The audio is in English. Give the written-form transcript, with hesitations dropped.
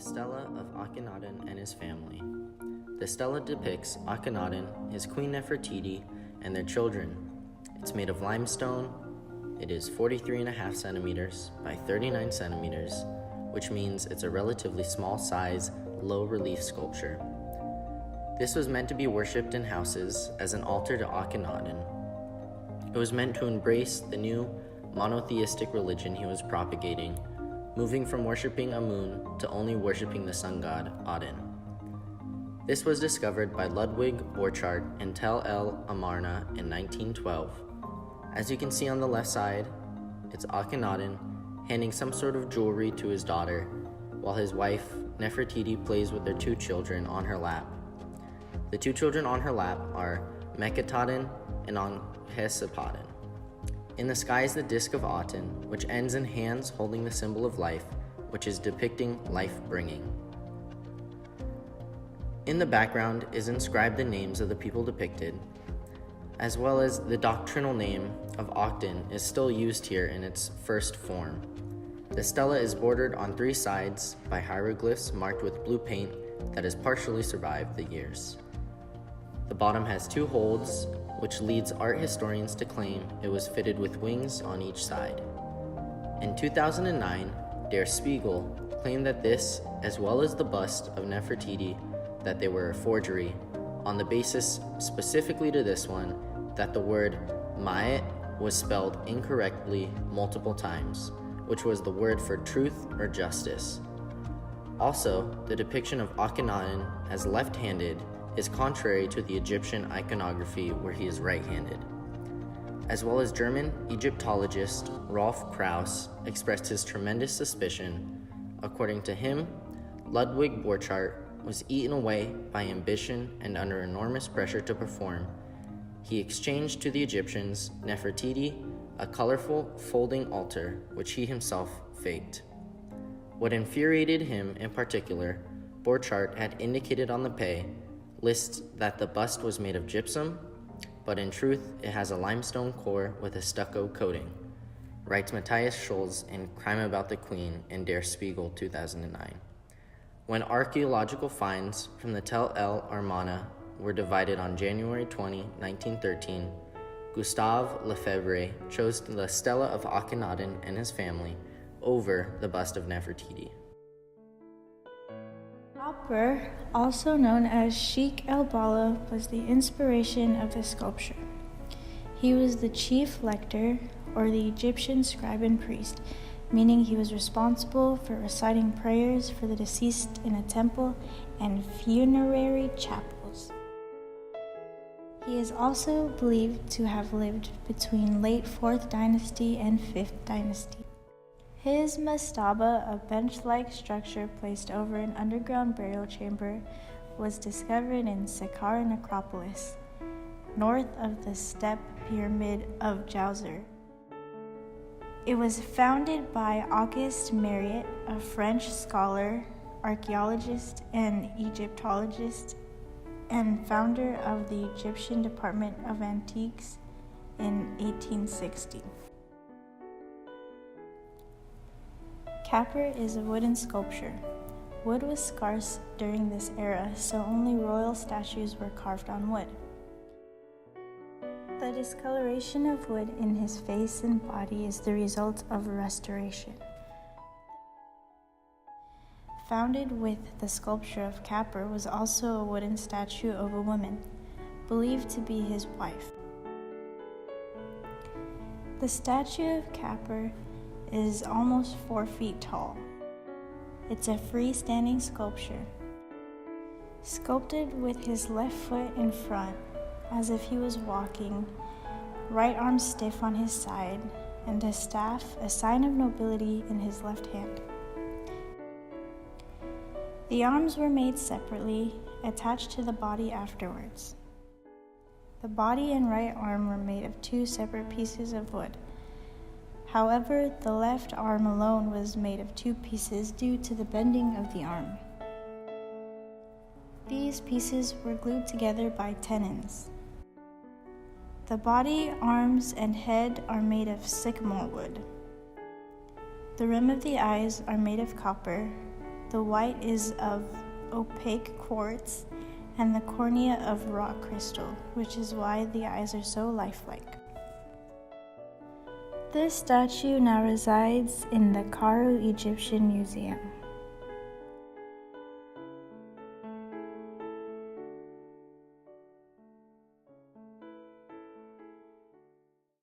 the stela of Akhenaten and his family. The stela depicts Akhenaten, his queen Nefertiti, and their children. It's made of limestone. It is 43.5 centimeters by 39 centimeters, which means it's a relatively small size, low relief sculpture. This was meant to be worshipped in houses as an altar to Akhenaten. It was meant to embrace the new monotheistic religion he was propagating, moving from worshipping Amun to only worshipping the sun god Aten. This was discovered by Ludwig Borchardt in Tel El Amarna in 1912. As you can see on the left side, it's Akhenaten handing some sort of jewelry to his daughter, while his wife, Nefertiti, plays with their two children on her lap. The two children on her lap are Mekhetaten and Ankhsepaten. In the sky is the disk of Aten, which ends in hands holding the symbol of life, which is depicting life-bringing. In the background is inscribed the names of the people depicted, as well as the doctrinal name of Akhten is still used here in its first form. The stela is bordered on three sides by hieroglyphs marked with blue paint that has partially survived the years. The bottom has two holds, which leads art historians to claim it was fitted with wings on each side. In 2009, Der Spiegel claimed that this, as well as the bust of Nefertiti, that they were a forgery, on the basis specifically to this one, that the word Ma'at was spelled incorrectly multiple times, which was the word for truth or justice. Also, the depiction of Akhenaten as left-handed is contrary to the Egyptian iconography where he is right-handed. As well as German Egyptologist Rolf Krauss expressed his tremendous suspicion. According to him, Ludwig Borchardt was eaten away by ambition and under enormous pressure to perform. He exchanged to the Egyptians Nefertiti, a colorful folding altar which he himself faked. What infuriated him in particular, Borchardt had indicated on the pay lists that the bust was made of gypsum, but in truth it has a limestone core with a stucco coating, writes Matthias Schulz in Crime About the Queen in Der Spiegel 2009. When archaeological finds from the Tel El Amarna were divided on January 20, 1913, Gustave Lefebvre chose the stela of Akhenaten and his family over the bust of Nefertiti. Copper, also known as Sheikh el-Bala, was the inspiration of the sculpture. He was the chief lector, or the Egyptian scribe and priest, meaning he was responsible for reciting prayers for the deceased in a temple and funerary chapels. He is also believed to have lived between late 4th dynasty and 5th dynasty. His mastaba, a bench-like structure placed over an underground burial chamber, was discovered in Saqqara necropolis, north of the step pyramid of Djoser. It was founded by Auguste Mariette, a French scholar, archaeologist, and Egyptologist, and founder of the Egyptian Department of Antiques in 1860. Kapur is a wooden sculpture. Wood was scarce during this era, so only royal statues were carved on wood. The discoloration of wood in his face and body is the result of restoration. Founded with the sculpture of Kapur was also a wooden statue of a woman, believed to be his wife. The statue of Kapur is almost 4 feet tall. It's a freestanding sculpture, sculpted with his left foot in front, as if he was walking, right arm stiff on his side, and a staff, a sign of nobility, in his left hand. The arms were made separately, attached to the body afterwards. The body and right arm were made of 2 separate pieces of wood. However, the left arm alone was made of 2 pieces due to the bending of the arm. These pieces were glued together by tenons. The body, arms, and head are made of sycamore wood. The rim of the eyes are made of copper, The white is of opaque quartz, and the cornea of rock crystal, which is why the eyes are so lifelike. This statue now resides in the Cairo Egyptian Museum.